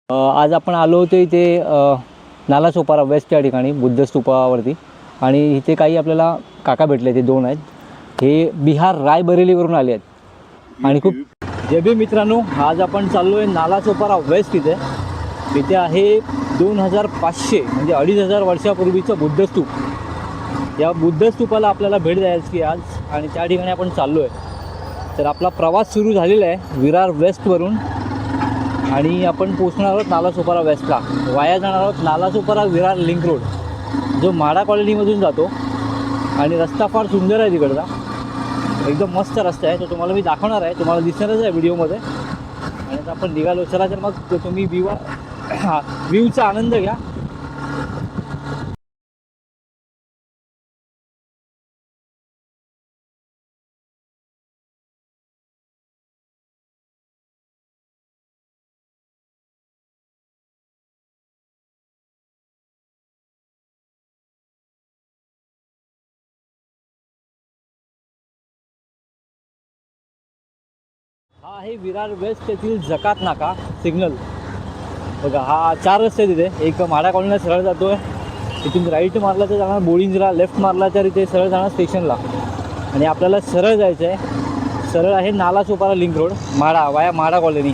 आज आपण आलो होतो इथे नालासोपारा वेस्ट या ठिकाणी बुद्ध स्तूपावरती. आणि इथे काही आपल्याला काका भेटले, ते दोन आहेत. हे बिहार रायबरेलीवरून आले आहेत. आणि खूप जे बी मित्रांनो, आज आपण चाललो आहे नालासोपारा वेस्ट. इथे आहे 2500 म्हणजे 2500 वर्षापूर्वीचं बुद्ध स्तूप. या बुद्ध स्तूपाला आपल्याला भेट द्यायची आज, आणि त्या ठिकाणी आपण चाललो आहे. तर आपला प्रवास सुरू झालेला आहे विरार वेस्टवरून, आणि आपण पोचणार आहोत नालासोपारा वेस्टला. वाया जाणार आहोत नालासोपारा विरार लिंक रोड, जो माडा कॉलनीमधून जातो. आणि रस्ता फार सुंदर आहे तिकडचा, एकदम मस्त रस्ता आहे. तो तुम्हाला मी दाखवणार आहे, तुम्हाला दिसणारच आहे व्हिडिओमध्ये. आणि आता आपण निघालो. चला तर मग तुम्ही व्ह्यूचा आनंद घ्या. हा आहे विरार वेस्ट येथील जकात नाका सिग्नल. बघा, हा 4 रस्ते आहेत तिथे. एक माडा कॉलनीला सरळ जातो आहे, इथून राईट मारला तर जाणार बोळिंजला, लेफ्ट मारला तर इथे सरळ जाणार स्टेशनला. आणि आपल्याला सरळ जायचं आहे. सरळ आहे नालासोपारा लिंक रोड, माडा, वाया माडा कॉलनी.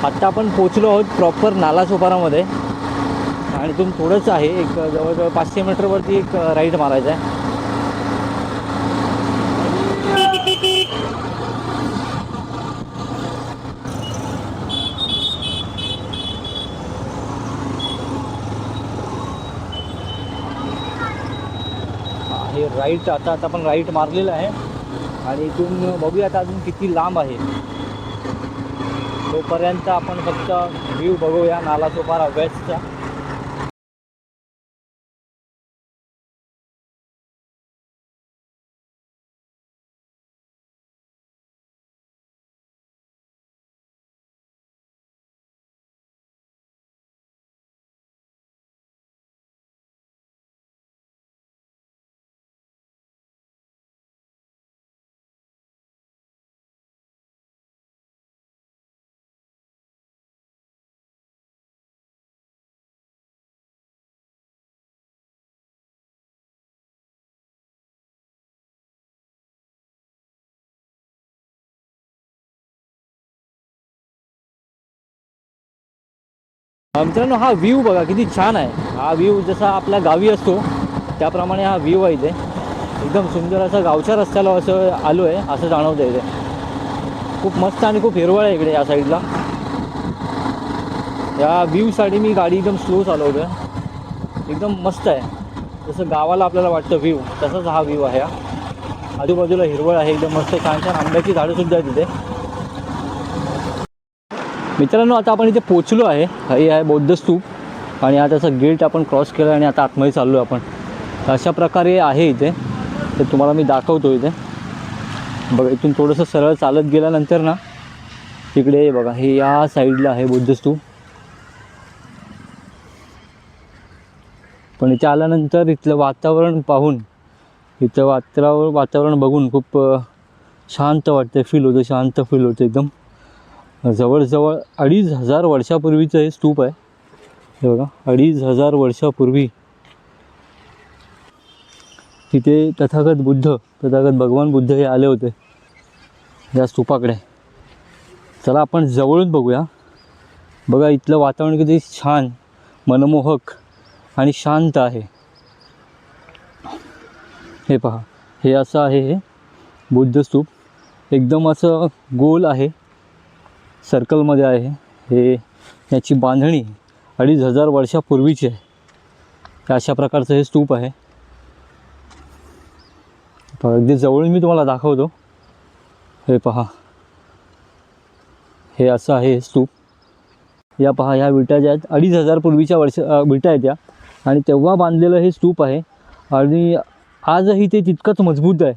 आत्ता आपण पोचलो आहोत प्रॉपर नालासोपारामध्ये. आणि इथून थोडंसं आहे, एक जवळजवळ 500 मीटरवरती एक राईट मारायचा आहे. हे राईट, आता आपण राईट मारलेलं आहे. आणि इथून बघूया आता अजून किती लांब आहे. तोपर्यंत आपण फक्त व्ह्यू बघूया नालासोपारा वेस्टचा. मित्रांनो, हा व्ह्यू बघा किती छान आहे. हा व्ह्यू जसा आपल्या गावी असतो त्याप्रमाणे हा व्ह्यू आहे इथे. एकदम सुंदर असं गावच्या रस्त्याला असं आलो आहे असं जाणवतं इथे. खूप मस्त आणि खूप हिरवळ आहे इकडे या साईडला. या व्ह्यूसाठी मी गाडी एकदम स्लो चालवतो आहे. एकदम मस्त आहे, जसं गावाला आपल्याला वाटतं व्ह्यू, तसाच हा व्ह्यू आहे. आजूबाजूला हिरवळ आहे एकदम मस्त, छान छान आंब्याची झाडंसुद्धा आहेत तिथे. मित्रांनो, आता आपण इथे पोचलो आहे. हे आहे बौद्ध स्तूप, आणि आता त्याचा गेट आपण क्रॉस केला आणि आता आतमध्ये चाललो आहे आपण. अशा प्रकारे आहे इथे, ते तुम्हाला मी दाखवतो. इथे बघा, इथून थोडंसं सरळ चालत गेल्यानंतर ना तिकडे बघा, हे या साईडला आहे बुद्ध स्तूप. पण इथे आल्यानंतर इथलं वातावरण पाहून, इथं वातावरण बघून खूप शांत वाटतं, फील होतं, शांत फील होतं एकदम. जवळजवळ 2500 वर्षापूर्वीचं हे स्तूप आहे. हे बघा, 2500 वर्षापूर्वी तिथे तथागत भगवान बुद्ध हे आले होते या स्तूपाकडे. चला आपण जवळून बघूया. बघा इथलं वातावरण किती छान, मनमोहक आणि शांत आहे. हे पहा, हे असं आहे हे बुद्ध स्तूप. एकदम असं गोल आहे, सर्कलमध्ये आहे. हे याची बांधणी 2500 वर्षापूर्वीची आहे. अशा प्रकारचं हे स्तूप आहे. अगदी जवळून मी तुम्हाला दाखवतो. हे पहा, हे असं आहे हे स्तूप. या पहा, ह्या विटा ज्या आहेत 2500 पूर्वीच्या विटा आहेत त्या, आणि तेव्हा बांधलेलं हे स्तूप आहे. आणि आजही ते तितकंच मजबूत आहे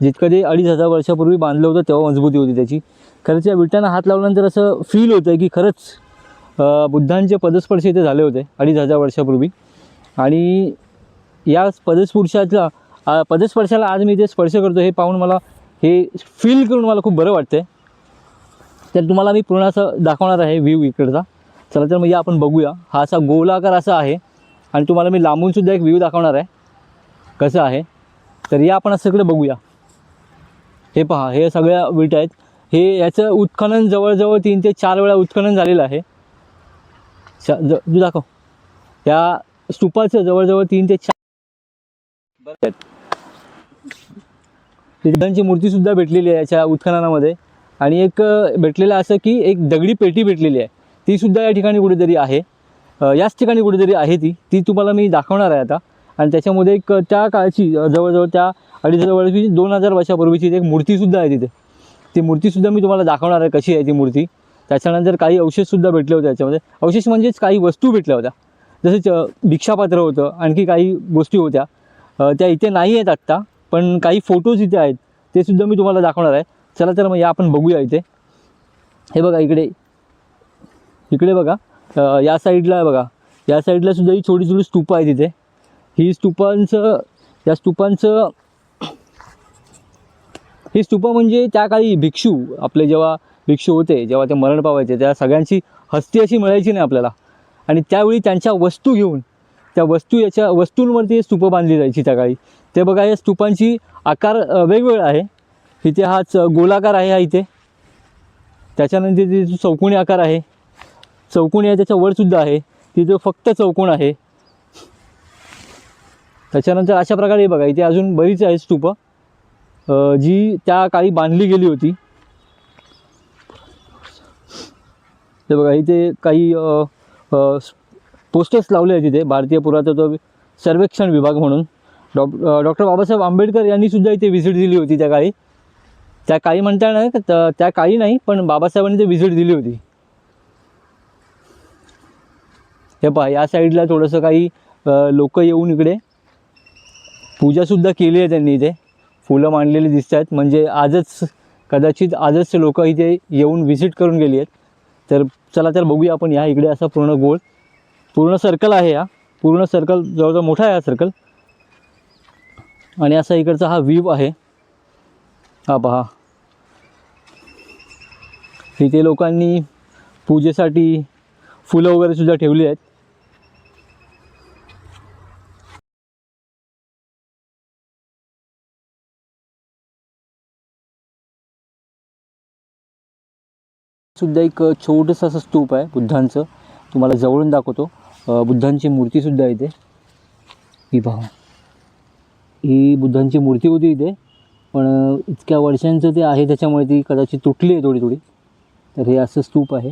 जितकं ते 2500 वर्षापूर्वी बांधलं होतं तेव्हा मजबूती होती त्याची. खरंच या विटांना हात लावल्यानंतर असं फील होतं आहे की खरंच बुद्धांचे पदस्पर्श इथे झाले होते 2500 वर्षापूर्वी. आणि या पदस्पर्शाला आज मी इथे स्पर्श करतो, हे पाहून मला, हे फील करून मला खूप बरं वाटतं आहे. तर तुम्हाला मी पूर्ण असं दाखवणार आहे व्ह्यू इकडचा. चला तर मग या आपण बघूया. हा असा गोलाकार असा आहे, आणि तुम्हाला मी लांबूनसुद्धा एक व्ह्यू दाखवणार आहे कसं आहे. तर या आपण असं इकडे बघूया. हे पहा, हे सगळ्या विटा आहेत. हे याचं उत्खनन जवळजवळ 3 ते 4 वेळा उत्खनन झालेलं आहे. तू दाखव. त्या स्तूपाचं जवळजवळ 3 ते 4 आहेत. बुद्धांची मूर्तीसुद्धा भेटलेली आहे याच्या उत्खननामध्ये. आणि एक भेटलेलं असं की एक दगडी पेटी भेटलेली आहे, तीसुद्धा या ठिकाणी कुठेतरी आहे. याच ठिकाणी कुठेतरी आहे ती तुम्हाला मी दाखवणार आहे आता. आणि त्याच्यामध्ये एक त्या काळची जवळजवळ त्या 2500 वर्षाची 2000 वर्षापूर्वीची एक मूर्तीसुद्धा आहे तिथे. ती मूर्तीसुद्धा मी तुम्हाला दाखवणार आहे कशी आहे ती मूर्ती. त्याच्यानंतर काही अवशेषसुद्धा भेटले होते याच्यामध्ये. अवशेष म्हणजेच काही वस्तू भेटल्या होत्या, जसं भिक्षापात्र होतं, आणखी काही गोष्टी होत्या. त्या इथे नाही आहेत आत्ता, पण काही फोटोज इथे आहेत, ते सुद्धा मी तुम्हाला दाखवणार आहे. चला तर मग या आपण बघूया इथे. हे बघा इकडे बघा, या साईडला बघा, या साईडला सुद्धा ही छोटी छोटी स्तूपं आहेत तिथे. ही स्तूपं म्हणजे त्या काळी भिक्षू, आपले जेव्हा भिक्षू होते, जेव्हा ते मरण पावायचे, त्या सगळ्यांची हस्ती अशी मिळायची नाही आपल्याला. आणि त्यावेळी त्यांच्या वस्तू घेऊन त्या वस्तूंवरती स्तूपं बांधली जायची त्या काळी. ते बघा, या स्तूपांची आकार वेगवेगळा आहे. इथे हाच गोलाकार आहे हा इथे. त्याच्यानंतर तिथे चौकोनी आकार आहे, चौकोनी आहे, त्याच्या वरसुद्धा आहे. तिथे फक्त चौकोन आहे. त्याच्यानंतर अशा प्रकारे बघा, इथे अजून बरीच आहेत स्तूपं जी त्या काळी बांधली गेली होती. ते बघा, इथे काही पोस्टर्स लावले आहेत तिथे, भारतीय पुरातत्व सर्वेक्षण विभाग म्हणून. डॉक्टर बाबासाहेब आंबेडकर यांनी सुद्धा इथे व्हिजिट दिली होती त्या काळी. त्या काळी म्हणता नाही, त्या काळी नाही, पण बाबासाहेबांनी ते व्हिजिट दिली होती. हे पहा, या साईडला थोडंसं काही लोक येऊन इकडे पूजासुद्धा केली आहे त्यांनी. इथे फुलं मांडलेली दिसत आहेत, म्हणजे कदाचित आजच लोक इथे येऊन व्हिजिट करून गेली आहेत. तर चला तर बघूया आपण. या इकडे असा पूर्ण सर्कल आहे. पूर्ण सर्कल जवळजवळ मोठा आहे हा सर्कल. आणि असा इकडचा हा व्ह्यू आहे. हा पहा, इथे लोकांनी पूजेसाठी फुलं वगैरे सुद्धा ठेवली आहेत. सुद्धा एक छोटंसं असं स्तूप आहे बुद्धांचं, तुम्हाला जवळून दाखवतो. बुद्धांची मूर्तीसुद्धा आहे इथे. ही पहा, ही बुद्धांची मूर्ती होती इथे, पण इतक्या वर्षांचं ते आहे त्याच्यामुळे ती कदाचित तुटली आहे थोडी. तर हे असं स्तूप आहे.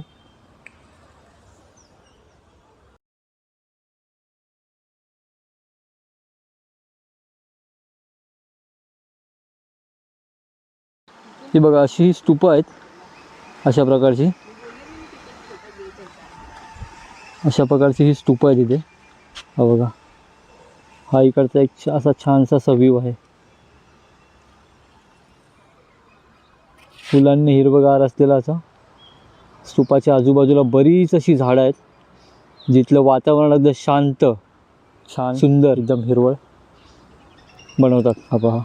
ही बघा, अशी स्तूपं आहेत अशा प्रकारची ही स्तूपं आहेत इथे. हा बघा, हा इकडचा एक असा छानसा असा व्ह्यू आहे. फुलांनी हिरवगार असलेला असा. स्तूपाच्या आजूबाजूला बरीच अशी झाडं आहेत, जिथलं वातावरण एकदम शांत, छान, सुंदर, एकदम हिरवळ बनवतात. हा पहा,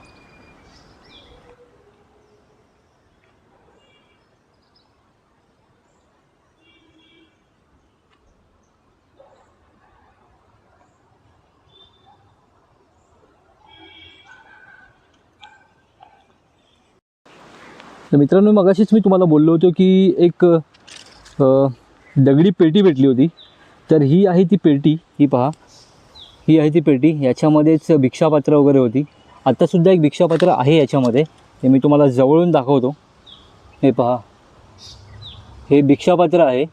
तर मित्रांनो, मगाशीच मी तुम्हाला बोललो होतो की एक दगडी पेटी भेटली होती. तर ही आहे ती पेटी. ही पहा, ही आहे ती पेटी. याच्यामध्येच भिक्षापात्र वगैरे होती. आत्तासुद्धा एक भिक्षापात्र आहे याच्यामध्ये. हे मी तुम्हाला जवळून दाखवतो. हे पहा, हे भिक्षापात्र आहे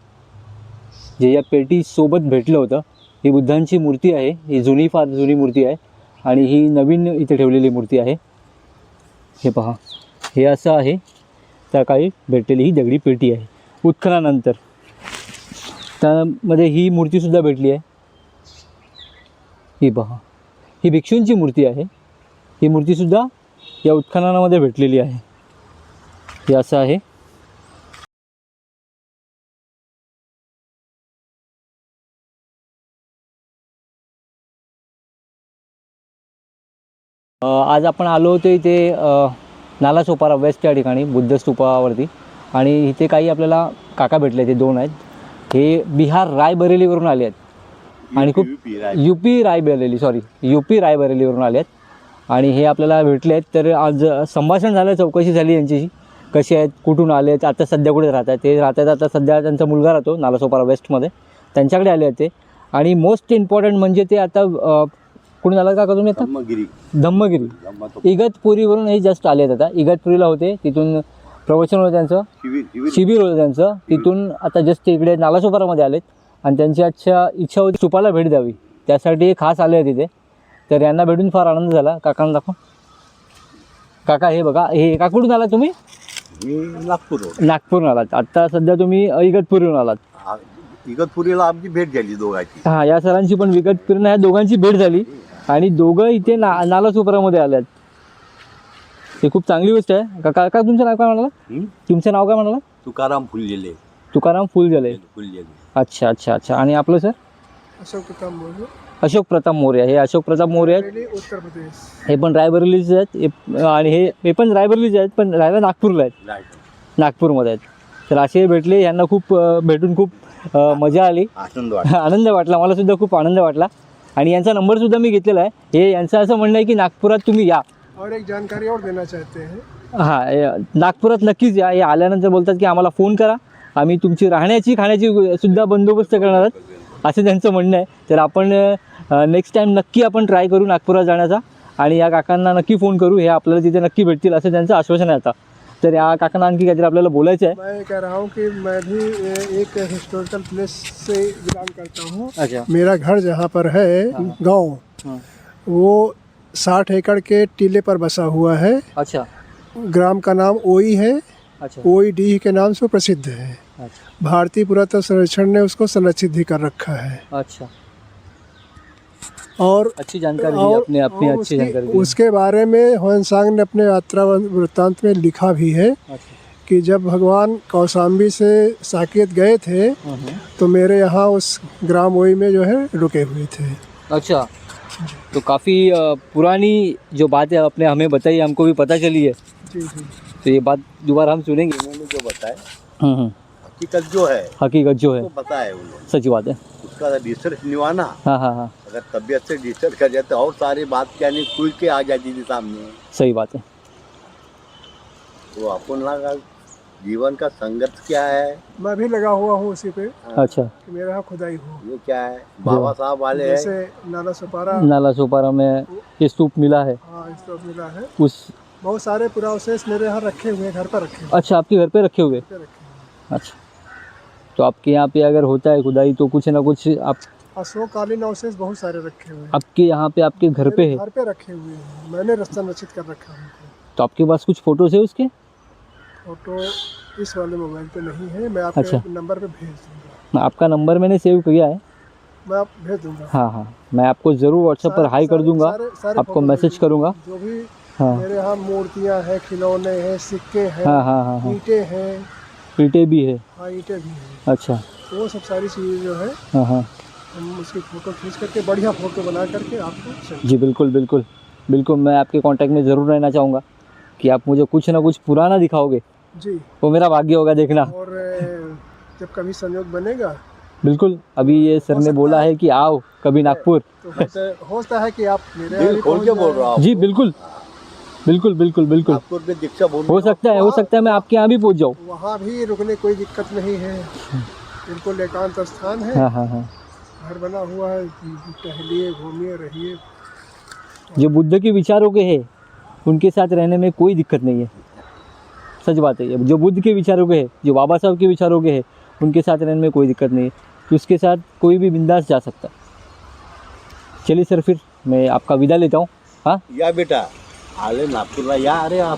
जे या पेटीसोबत भेटलं होतं. ही बुद्धांची मूर्ती आहे. ही फार जुनी मूर्ती आहे आणि ही नवीन इथे ठेवलेली मूर्ती आहे. हे पहा, हे असं आहे. त्या काळी भेटलेली ही दगडी पेटी आहे. उत्खननानंतर त्यामध्ये ही मूर्तीसुद्धा भेटली आहे. ही पहा, ही भिक्षूंची मूर्ती आहे. ही मूर्तीसुद्धा या उत्खननामध्ये भेटलेली आहे. हे असं आहे. आज आपण आलो होतो इथे नालासोपारा वेस्ट या ठिकाणी बुद्ध स्तूपावरती. आणि इथे काही आपल्याला काका भेटले. ते दोन आहेत. हे बिहार रायबरेलीवरून आले आहेत आणि खूप यूपी रायबरेलीवरून आले आहेत. आणि हे आपल्याला भेटले आहेत. तर आज संभाषण झालं, चौकशी झाली यांच्याशी, कसे आहेत, कुठून आले आहेत, आता सध्या कुठे राहत आहेत. ते राहतात आता सध्या, त्यांचा मुलगा राहतो नालासोपारा वेस्टमध्ये, त्यांच्याकडे आले आहेत ते. आणि मोस्ट इम्पॉर्टंट म्हणजे ते आता कुठून आला काका तुम्ही? आता धम्मगिरी इगतपुरीवरून हे जस्ट आले आहेत. आता इगतपुरीला होते, तिथून प्रवचन होतं त्यांचं, शिबिर होतं त्यांचं. तिथून आता जस्ट इकडे नालासोपारामध्ये आलेत आणि त्यांची इच्छा होती स्तूपाला भेट द्यावी, त्यासाठी खास आले आहेत तिथे. तर यांना भेटून फार आनंद झाला. काकांना दाखव. काका हे बघा, हे का कुठून आलात तुम्ही? नागपूरहून आलात. आता सध्या तुम्ही इगतपुरीहून आलात. इगतपुरीला आमची भेट झाली दोघांची. हां, या सरांची पण इगतपुरीला या दोघांची भेट झाली आणि दोघं इथे नालासोपारामध्ये आल्यात. हे खूप चांगली गोष्ट आहे. काका तुमचं नाव काय म्हणाला? तुमचं नाव काय म्हणाला? तुकाराम फुलझेले. तुकाराम फुलझेले. अच्छा अच्छा अच्छा. आणि आपलं सर? अशोक प्रताप मोर्या. हे अशोक प्रताप मोर्या आहेत. उत्तर प्रदेश. हे पण रायबरेलीचे आहेत. आणि हे पण रायबरेलीचे आहेत, पण राहायला नागपूरला आहेत, नागपूरमध्ये आहेत. तर असे भेटले. यांना खूप भेटून खूप मजा आली, आनंद वाटला. मला सुद्धा खूप आनंद वाटला. आणि यांचा नंबरसुद्धा मी घेतलेला आहे. हे यांचं असं म्हणणं आहे की नागपुरात तुम्ही या. और एक जानकारी और देना चाहते हैं. हां, नागपुरात नक्कीच या. हे आल्यानंतर बोलतात की आम्हाला फोन करा, आम्ही तुमची राहण्याची खाण्याची सुद्धा बंदोबस्त करणार आहोत, असं त्यांचं म्हणणं आहे. तर आपण नेक्स्ट टाईम नक्की आपण ट्राय करू नागपुरात जाण्याचा आणि या काकांना नक्की फोन करू. हे आपल्याला तिथे नक्की भेटतील असं त्यांचं आश्वासन आहे आता. तर या काकांना आणखी काहीतरी आपल्याला बोलायचं आहे. मैं कह रहा हूँ कि मैं भी एक हिस्टोरिकल प्लेस से बिलोंग करता हूँ. अच्छा. मेरा घर जहाँ पर है गांव, वो 60 एकड़ के टीले पर बसा हुआ है. अच्छा. ग्राम का नाम ओई है. अच्छा. ओई डीह के नाम से प्रसिद्ध है. अच्छा. भारतीय पुरातत्व सर्वेक्षण ने उसको संरक्षित भी कर रखा है. अच्छा. और अच्छी जानकारी दी आपने, अपनी अच्छी जानकारी दी. उसके बारे में ह्वेनसांग ने अपने यात्रा वृत्तांत में लिखा भी है. अच्छा. कि जब भगवान कौशाम्बी से साकेत गए थे तो मेरे यहाँ उस ग्राम ओई में जो है रुके हुए थे. अच्छा. तो काफ़ी पुरानी जो बात है आपने हमें बताई, हमको भी पता चली है. जी जी. तो ये बात दोबारा हम सुनेंगे. उन्होंने जो बताया हकीकत जो है, हकीकत जो है, तो पता है उन्होंने. सच्ची बात है. उसका रिसर्च नहीं हुआ ना. हाँ हाँ हाँ, अगर तबीयत से रिसर्च कर जाते और सारी बात क्या नहीं खुल के आ जाती थी सामने. सही बात है. तो अपन लगा जीवन का संघर्ष क्या है. मैं भी लगा हुआ हूँ उसी पे. अच्छा. कि मेरा यहाँ खुदाई हो. ये क्या है, बाबा साहब वाले हैं. जैसे नालासोपारा, नालासोपारा में ये स्तूप मिला है. हाँ इस मिला है. उस बहुत सारे पुरावशेष मेरे यहाँ रखे हुए हैं, घर पर रखे हुए. अच्छा, आपके घर पे रखे हुए. अच्छा. तो आपके यहाँ पे अगर होता है खुदाई तो कुछ ना कुछ आप अशोककालीन अवशेष बहुत सारे रखे हुए हैं. आपके यहाँ पे, आपके घर पे है. घर पे रखे हुए हैं. मैंने संरक्षित कर रखा है उनको. तो आपके पास कुछ फोटोज है उसके? फोटो इस वाले मोबाइल पे नहीं है. मैं आपके अच्छा. नंबर पे भेज दूंगा. आपका नंबर मैंने सेव किया है. मैं आप भेज दूंगा. हाँ हाँ, मैं आपको ज़रूर व्हाट्सएप पर हाई कर दूंगा, आपको मैसेज करूंगा. जो भी हाँ. मेरे यहाँ मूर्तियाँ हैं, खिलौने हैं, सिक्के हैं, हाँ हाँ हाँ हाँ, ईंटें हैं. ईंटें भी है. हाँ ईंटें भी हैं. अच्छा. तो वो सब सारी चीज़ें जो है हाँ हाँ हम उसकी फ़ोटो खींच करके बढ़िया फ़ोटो बना करके आपको सेंड. जी बिल्कुल बिल्कुल बिल्कुल. मैं आपके कांटेक्ट में ज़रूर रहना चाहूँगा कि आप मुझे कुछ ना कुछ पुराना दिखाओगे. जी. वो मेरा भाग्य होगा देखना. और जब कभी संयोग बनेगा बिल्कुल. अभी ये सर ने बोला है कि आओ कभी नागपुर. तो होता है कि आप मेरे दिल खोल के बोल रहा हूँ. जी बिल्कुल. बिल्कुल बिल्कुल बिल्कुल। नागपुर में दीक्षा भूमि हो सकता है मैं आपके यहाँ भी पहुँच जाऊँ। वहाँ भी रुकने कोई दिक्कत नहीं है, बिल्कुल एकांत स्थान है, हाँ हाँ हाँ। घर बना हुआ है, टहलिए घूमिए रहिए। जो बुद्ध के विचारों के हैं उनके साथ रहने में कोई दिक्कत नहीं है, सच बात है ये। जो बुद्ध के विचारों के हैं, जो बाबा साहब के विचारों के हैं, उनके साथ रहने में कोई दिक्कत नहीं है, तो उसके साथ कोई भी बिंदास जा सकता है। चलिए सर, फिर मैं आपका विदा लेता हूँ। हाँ या बेटा आले नागपूरला या, अरे आप